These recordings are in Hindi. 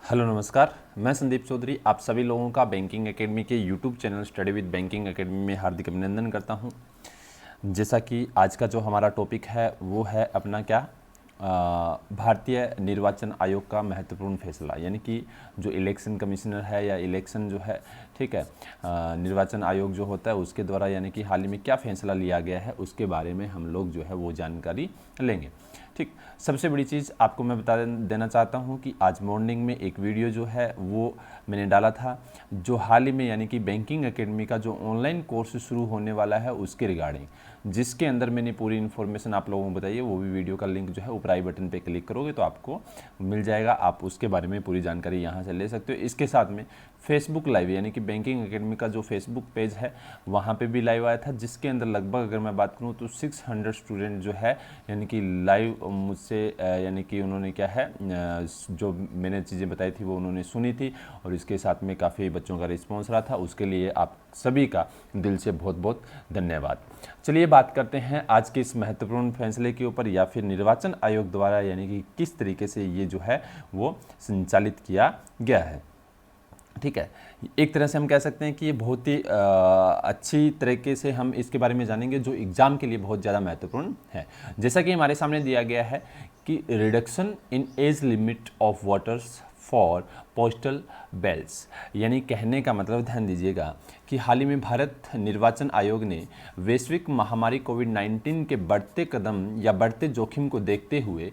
हेलो नमस्कार, मैं संदीप चौधरी आप सभी लोगों का बैंकिंग एकेडमी के YouTube channel study with banking academy में हार्दिक अभिनंदन करता हूं। जैसा कि आज का जो हमारा टॉपिक है वो है अपना क्या भारतीय निर्वाचन आयोग का महत्वपूर्ण फैसला, यानी कि जो इलेक्शन कमिश्नर है या इलेक्शन जो है, ठीक है, निर्वाचन आयोग जो होता है उसके द्वारा यानी कि हाल ही में क्या फैसला लिया गया है उसके बारे में हम लोग जो है वो जानकारी लेंगे। ठीक, सबसे बड़ी चीज़ आपको मैं बता देना चाहता हूँ कि आज मॉर्निंग में एक वीडियो जो है वो मैंने डाला था, जो हाल ही में यानी कि बैंकिंग एकेडमी का जो ऑनलाइन कोर्स शुरू होने वाला है उसके रिगार्डिंग, जिसके अंदर मैंने पूरी इन्फॉर्मेशन आप लोगों को बताई है। वो भी वीडियो का लिंक जो है ऊपर आई बटन पे क्लिक करोगे तो आपको मिल जाएगा, आप उसके बारे में पूरी जानकारी यहाँ से ले सकते हो। इसके साथ में फेसबुक लाइव यानी कि बैंकिंग एकेडमी का जो फेसबुक पेज है वहाँ पे भी लाइव आया था, जिसके अंदर लगभग अगर मैं बात करूँ तो 600 स्टूडेंट जो है यानी कि लाइव मुझसे यानी कि उन्होंने क्या है जो मैंने चीज़ें बताई थी वो उन्होंने सुनी थी, और इसके साथ में काफ़ी बच्चों का रिस्पॉन्स रहा था। उसके लिए आप सभी का दिल से बहुत बहुत धन्यवाद। चलिए बात करते हैं आज के इस महत्वपूर्ण फैसले के ऊपर, या फिर निर्वाचन आयोग द्वारा यानी कि किस तरीके से ये जो है वो संचालित किया गया है। ठीक है, एक तरह से हम कह सकते हैं कि ये बहुत ही अच्छी तरीके से हम इसके बारे में जानेंगे जो एग्ज़ाम के लिए बहुत ज़्यादा महत्वपूर्ण है। जैसा कि हमारे सामने दिया गया है कि reduction in age limit of voters for postal ballets, यानी कहने का मतलब, ध्यान दीजिएगा कि हाल ही में भारत निर्वाचन आयोग ने वैश्विक महामारी कोविड-19 के बढ़ते कदम या बढ़ते जोखिम को देखते हुए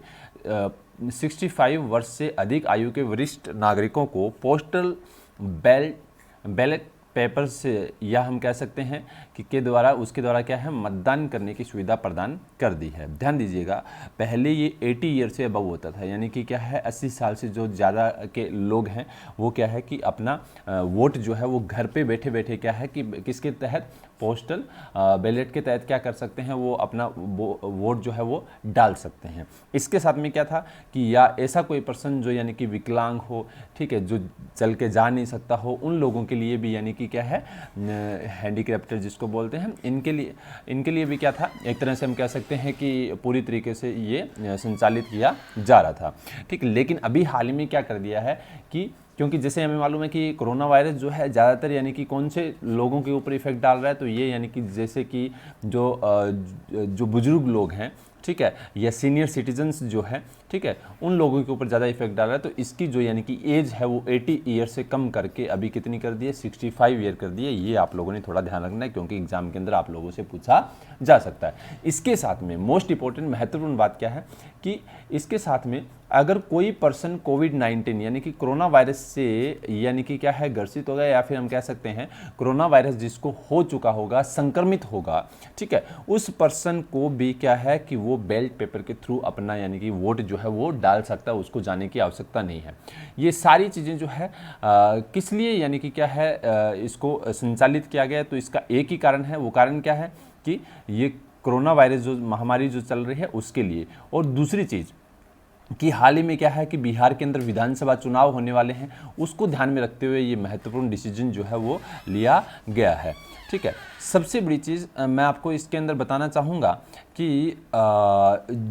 65 वर्ष से अधिक आयु के वरिष्ठ नागरिकों को पोस्टल बैलेट पेपर से, या हम कह सकते हैं कि के द्वारा उसके द्वारा क्या है मतदान करने की सुविधा प्रदान कर दी है। ध्यान दीजिएगा, पहले ये 80 ईयर से अबव होता था, यानी कि क्या है 80 साल से जो ज़्यादा के लोग हैं वो क्या है कि अपना वोट जो है वो घर पे बैठे बैठे क्या है कि किसके तहत, पोस्टल बैलेट के तहत क्या कर सकते हैं, वो अपना वोट जो है वो डाल सकते हैं। इसके साथ में क्या था कि या ऐसा कोई पर्सन जो यानी कि विकलांग हो, ठीक है, जो चल के जा नहीं सकता हो, उन लोगों के लिए भी यानी कि क्या है हैंडीक्राफ्टर जिसको बोलते हैं, इनके लिए भी क्या था, एक तरह से हम कह सकते हैं कि पूरी तरीके से ये संचालित किया जा रहा था। ठीक, लेकिन अभी हाल ही में क्या कर दिया है कि क्योंकि जैसे हमें मालूम है कि कोरोना वायरस जो है ज़्यादातर यानी कि कौन से लोगों के ऊपर इफेक्ट डाल रहा है, तो ये यानी कि जैसे कि जो बुजुर्ग लोग हैं, ठीक है, या सीनियर सिटीजन्स जो है, ठीक है, उन लोगों के ऊपर ज़्यादा इफेक्ट डाल रहा है। तो इसकी जो यानी कि एज है वो 80 ईयर से कम करके अभी कितनी कर दी है, 65 ईयर कर दी है। ये आप लोगों ने थोड़ा ध्यान रखना है क्योंकि एग्जाम के अंदर आप लोगों से पूछा जा सकता है। इसके साथ में मोस्ट इंपॉर्टेंट महत्वपूर्ण बात क्या है कि इसके साथ में अगर कोई पर्सन कोविड-19 यानी कि कोरोना वायरस से यानी कि क्या है ग्रसित होगा, या फिर हम कह सकते हैं कोरोना वायरस जिसको हो चुका होगा, संक्रमित होगा, ठीक है, उस पर्सन को भी क्या है कि वो बैलेट पेपर के थ्रू अपना यानी कि वोट जो है वो डाल सकता है, उसको जाने की आवश्यकता नहीं है। ये सारी चीज़ें जो है किस लिए यानी कि क्या है इसको संचालित किया गया, तो इसका एक ही कारण है। वो कारण क्या है कि ये कोरोना वायरस जो महामारी जो चल रही है उसके लिए, और दूसरी चीज़ कि हाल ही में क्या है कि बिहार के अंदर विधानसभा चुनाव होने वाले हैं, उसको ध्यान में रखते हुए ये महत्वपूर्ण डिसीजन जो है वो लिया गया है। ठीक है, सबसे बड़ी चीज़ मैं आपको इसके अंदर बताना चाहूँगा कि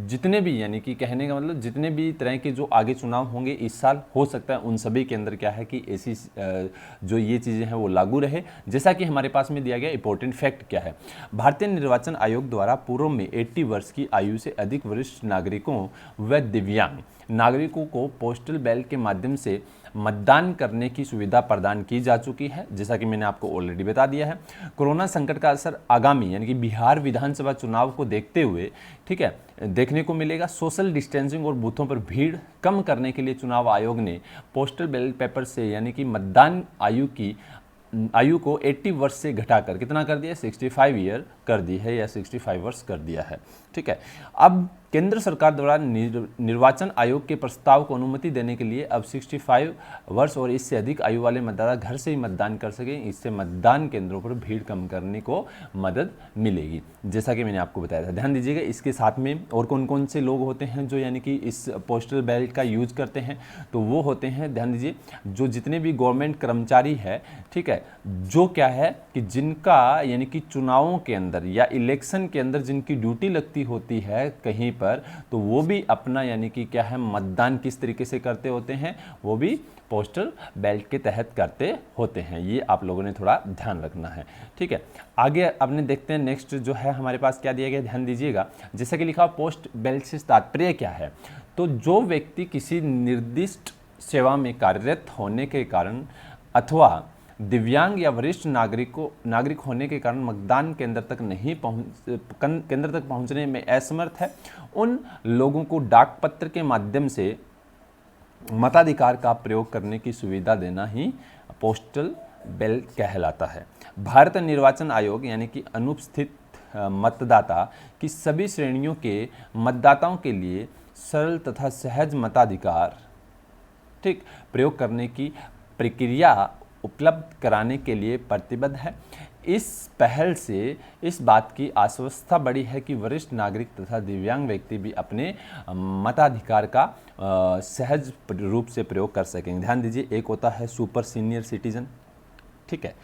जितने भी यानी कि कहने का मतलब जितने भी तरह के जो आगे चुनाव होंगे इस साल, हो सकता है उन सभी के अंदर क्या है कि ऐसी जो ये चीज़ें हैं वो लागू रहे। जैसा कि हमारे पास में दिया गया इंपॉर्टेंट फैक्ट क्या है, भारतीय निर्वाचन आयोग द्वारा पूर्व में 80 वर्ष की आयु से अधिक वरिष्ठ नागरिकों व दिव्यांग नागरिकों को पोस्टल बैलेट के माध्यम से मतदान करने की सुविधा प्रदान की जा चुकी है, जैसा कि मैंने आपको ऑलरेडी बता दिया है। कोरोना संकट का असर आगामी यानी कि बिहार विधानसभा चुनाव को देखते हुए, ठीक है, देखने को मिलेगा। सोशल डिस्टेंसिंग और बूथों पर भीड़ कम करने के लिए चुनाव आयोग ने पोस्टल बैलेट पेपर से यानी कि मतदान आयु को 80 वर्ष से घटाकर कितना कर दिया, 65 ईयर कर दी है, या 65 वर्ष कर दिया है। ठीक है, अब केंद्र सरकार द्वारा निर्वाचन आयोग के प्रस्ताव को अनुमति देने के लिए अब 65 वर्ष और इससे अधिक आयु वाले मतदाता घर से ही मतदान कर सकें। इससे मतदान केंद्रों पर भीड़ कम करने को मदद मिलेगी, जैसा कि मैंने आपको बताया था। ध्यान दीजिएगा, इसके साथ में और कौन कौन से लोग होते हैं जो यानी कि इस पोस्टल बैलेट का यूज करते हैं, तो वो होते हैं, ध्यान दीजिए, जो जितने भी गवर्नमेंट कर्मचारी है, ठीक है, जो क्या है कि जिनका यानी कि चुनावों के अंदर या इलेक्शन के अंदर जिनकी ड्यूटी लगती होती है कहीं पर, तो वो भी अपना यानी कि क्या है मतदान किस तरीके से करते होते हैं, वो भी पोस्टल बैलेट के तहत करते होते हैं। ये आप लोगों ने थोड़ा ध्यान रखना है, ठीक है। आगे अपने देखते हैं नेक्स्ट जो है हमारे पास क्या दिया गया, ध्यान दीजिएगा। जैसा कि लिखा पोस्ट बैलेट से तात्पर्य क्या है, तो जो व्यक्ति किसी निर्दिष्ट सेवा में कार्यरत होने के कारण अथवा दिव्यांग या वरिष्ठ नागरिक होने के कारण मतदान केंद्र तक पहुंचने में असमर्थ है, उन लोगों को डाक पत्र के माध्यम से मताधिकार का प्रयोग करने की सुविधा देना ही पोस्टल बैलेट कहलाता है। भारत निर्वाचन आयोग यानी कि अनुपस्थित मतदाता की सभी श्रेणियों के मतदाताओं के लिए सरल तथा सहज मताधिकार, ठीक, प्रयोग करने की प्रक्रिया उपलब्ध कराने के लिए प्रतिबद्ध है। इस पहल से इस बात की आश्वस्तता बढ़ी है कि वरिष्ठ नागरिक तथा दिव्यांग व्यक्ति भी अपने मताधिकार का सहज रूप से प्रयोग कर सकेंगे। ध्यान दीजिए, एक होता है सुपर सीनियर सिटीजन, ठीक है,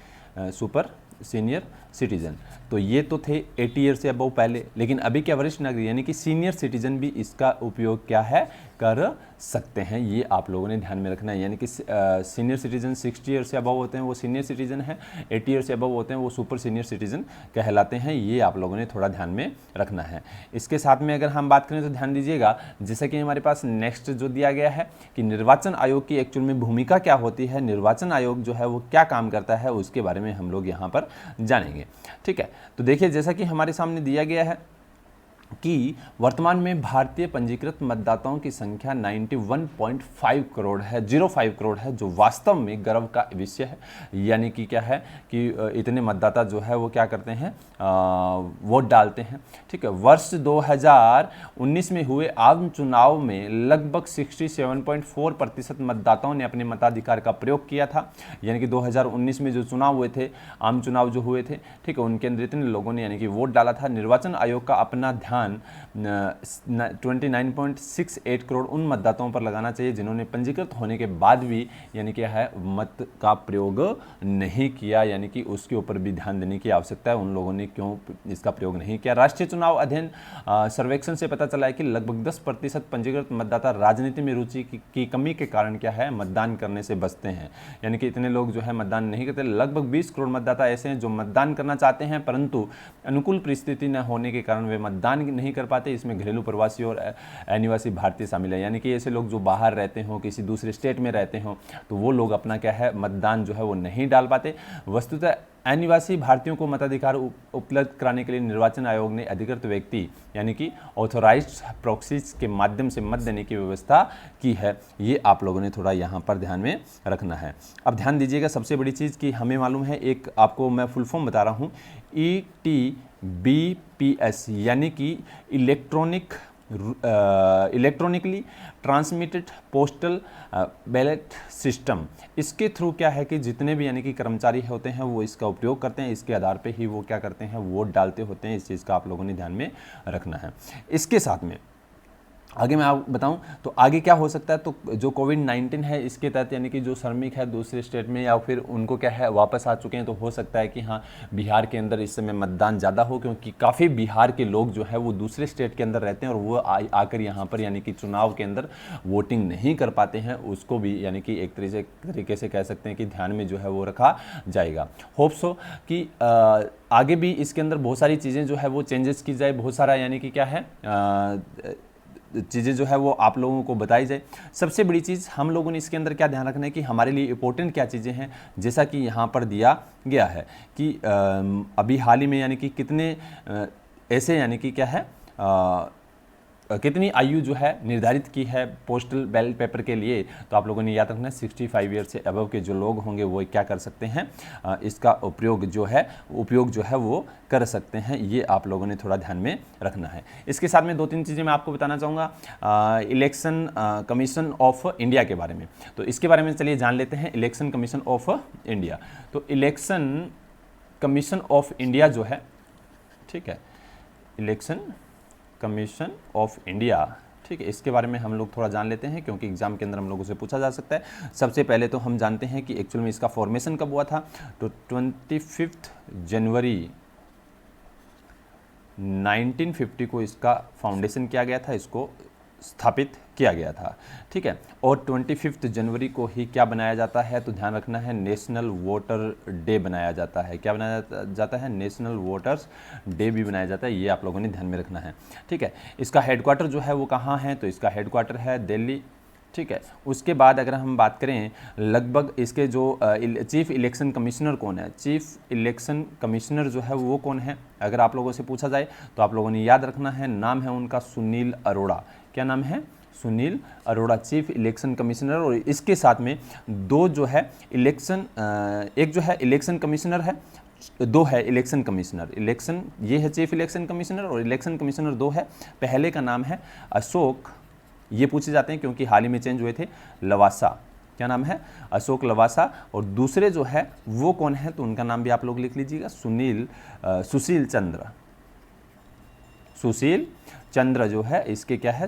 सुपर सीनियर सिटीजन, तो ये तो थे 80 ईयर से अबव पहले, लेकिन अभी क्या वरिष्ठ नागरिक यानी कि सीनियर सिटीजन भी इसका उपयोग क्या है कर सकते हैं। ये आप लोगों ने ध्यान में रखना है, यानी कि सीनियर सिटीजन 60 ईयर से अबव होते हैं वो सीनियर सिटीजन है, 80 ईयर से अबव होते हैं वो सुपर सीनियर सिटीजन कहलाते हैं। ये आप लोगों ने थोड़ा ध्यान में रखना है। इसके साथ में अगर हम बात करें तो ध्यान दीजिएगा, जैसा कि हमारे पास नेक्स्ट जो दिया गया है कि निर्वाचन आयोग की एक्चुअल में भूमिका क्या होती है, निर्वाचन आयोग जो है वो क्या काम करता है, उसके बारे में हम लोग यहाँ पर जानेंगे, ठीक है। तो देखिए, जैसा कि हमारे सामने दिया गया है कि वर्तमान में भारतीय पंजीकृत मतदाताओं की संख्या 91.5 करोड़ है, 05 करोड़ है, जो वास्तव में गर्व का विषय है। यानी कि क्या है कि इतने मतदाता जो है वो क्या करते हैं, वोट डालते हैं, ठीक है। वर्ष 2019 में हुए आम चुनाव में लगभग 67.4% मतदाताओं ने अपने मताधिकार का प्रयोग किया था। यानी कि 2019 में जो चुनाव हुए थे, आम चुनाव जो हुए थे, ठीक है, उनके अंदर इतने लोगों ने यानी कि वोट डाला था। निर्वाचन आयोग का अपना ध्यान 29.68 करोड़ उन मतदाताओं पर लगाना चाहिए जिन्होंने पंजीकृत होने के बाद भी यानी कि है मत का प्रयोग नहीं किया, यानी कि उसके ऊपर भी ध्यान देने की आवश्यकता है, उन लोगों ने क्यों इसका प्रयोग नहीं किया। राष्ट्रीय चुनाव अध्ययन सर्वेक्षण से पता चला है कि लगभग 10% पंजीकृत मतदाता राजनीति में रुचि की कमी के कारण क्या है मतदान करने से बचते हैं। यानी कि इतने लोग जो है मतदान नहीं करते। लगभग 20 करोड़ मतदाता ऐसे हैं जो मतदान करना चाहते हैं परंतु अनुकूल परिस्थिति न होने के कारण वे मतदान नहीं कर पाते। इसमें घरेलू प्रवासी और अनिवासी भारतीय शामिल है। यानी कि ऐसे लोग जो बाहर रहते हो, किसी दूसरे स्टेट में रहते हो, तो वो लोग अपना क्या है मतदान जो है वो नहीं डाल पाते। वस्तुतः अनिवासी भारतीयों को मताधिकार उपलब्ध कराने के लिए निर्वाचन आयोग ने अधिकृत व्यक्ति यानी कि ऑथोराइज्ड प्रॉक्सीज के माध्यम से मत देने की व्यवस्था की है। ये आप लोगों ने थोड़ा यहाँ पर ध्यान में रखना है। अब ध्यान दीजिएगा, सबसे बड़ी चीज़ कि हमें मालूम है, एक आपको मैं फुल फॉर्म बता रहा हूँ, ETBPS यानी कि electronically transmitted postal ballot system. इसके थ्रू क्या है कि जितने भी यानी कि कर्मचारी होते हैं वो इसका उपयोग करते हैं, इसके आधार पे ही वो क्या करते हैं वोट डालते होते हैं। इस चीज़ का आप लोगों ने ध्यान में रखना है। इसके साथ में आगे मैं आपको बताऊं तो आगे क्या हो सकता है, तो जो कोविड-19 है इसके तहत यानी कि जो श्रमिक है दूसरे स्टेट में या फिर उनको क्या है वापस आ चुके हैं, तो हो सकता है कि हाँ बिहार के अंदर इस समय मतदान ज़्यादा हो, क्योंकि काफ़ी बिहार के लोग जो है वो दूसरे स्टेट के अंदर रहते हैं और वो आकर यहाँ पर यानी कि चुनाव के अंदर वोटिंग नहीं कर पाते हैं। उसको भी यानी कि एक तरीके से कह सकते हैं कि ध्यान में जो है वो रखा जाएगा। होप सो कि आगे भी इसके अंदर बहुत सारी चीज़ें जो है वो चेंजेस की जाए, बहुत सारा यानी कि क्या है चीज़ें जो है वो आप लोगों को बताई जाए। सबसे बड़ी चीज़ हम लोगों ने इसके अंदर क्या ध्यान रखना है कि हमारे लिए इंपॉर्टेंट क्या चीज़ें हैं, जैसा कि यहाँ पर दिया गया है कि अभी हाल ही में यानी कि कितने ऐसे यानी कि क्या है कितनी आयु जो है निर्धारित की है पोस्टल बैलेट पेपर के लिए, तो आप लोगों ने याद रखना है 65 ईयर से अबव के जो लोग होंगे वो क्या कर सकते हैं, इसका उपयोग जो है वो कर सकते हैं। ये आप लोगों ने थोड़ा ध्यान में रखना है। इसके साथ में 2-3 चीज़ें मैं आपको बताना चाहूँगा इलेक्शन कमीशन ऑफ इंडिया के बारे में। तो इसके बारे में चलिए जान लेते हैं, इलेक्शन कमीशन ऑफ इंडिया। तो इलेक्शन कमीशन ऑफ इंडिया जो है, ठीक है, इलेक्शन कमीशन ऑफ इंडिया, ठीक है, इसके बारे में हम लोग थोड़ा जान लेते हैं क्योंकि एग्जाम के अंदर हम लोगों से पूछा जा सकता है। सबसे पहले तो हम जानते हैं कि एक्चुअल में इसका फॉर्मेशन कब हुआ था, तो 25 जनवरी 1950 को इसका फाउंडेशन किया गया था, इसको स्थापित किया गया था। ठीक है, और 25 जनवरी को ही क्या बनाया जाता है, तो ध्यान रखना है नेशनल वोटर डे बनाया जाता है। क्या बनाया जाता है, नेशनल वोटर्स डे भी बनाया जाता है, ये आप लोगों ने ध्यान में रखना है। ठीक है, इसका हेडक्वार्टर जो है वो कहाँ है, तो इसका हेडक्वार्टर है दिल्ली। ठीक है, उसके बाद अगर हम बात करें लगभग इसके जो चीफ इलेक्शन कमिश्नर कौन है, चीफ इलेक्शन कमिश्नर जो है वो कौन है, अगर आप लोगों से पूछा जाए तो आप लोगों ने याद रखना है, नाम है उनका सुनील अरोड़ा। क्या नाम है, Sunil Arora, chief election commissioner. और इसके साथ में दो जो है इलेक्शन, एक जो है इलेक्शन कमिश्नर है, दो है इलेक्शन कमिश्नर। इलेक्शन ये है चीफ इलेक्शन कमिश्नर और इलेक्शन कमिश्नर दो है। पहले का नाम है अशोक, ये पूछे जाते हैं क्योंकि हाल ही में चेंज हुए थे, लवासा। क्या नाम है, अशोक लवासा। और दूसरे जो है वो कौन है, तो उनका नाम भी आप लोग लिख लीजिएगा, सुशील चंद्र। सुशील चंद्र जो है इसके क्या है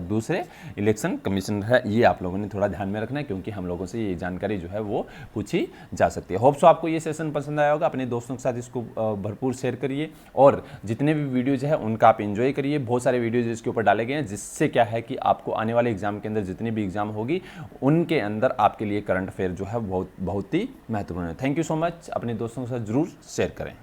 दूसरे इलेक्शन कमिश्नर है। ये आप लोगों ने थोड़ा ध्यान में रखना है क्योंकि हम लोगों से ये जानकारी जो है वो पूछी जा सकती है। होप सो आपको ये सेशन पसंद आया होगा। अपने दोस्तों के साथ इसको भरपूर शेयर करिए और जितने भी वीडियोज है उनका आप एंजॉय करिए। बहुत सारे वीडियोज इसके ऊपर डाले गए हैं जिससे क्या है कि आपको आने वाले एग्जाम के अंदर जितनी भी एग्जाम होगी उनके अंदर आपके लिए करंट अफेयर जो है बहुत ही महत्वपूर्ण है। Thank you so much. अपने दोस्तों के साथ जरूर शेयर करें।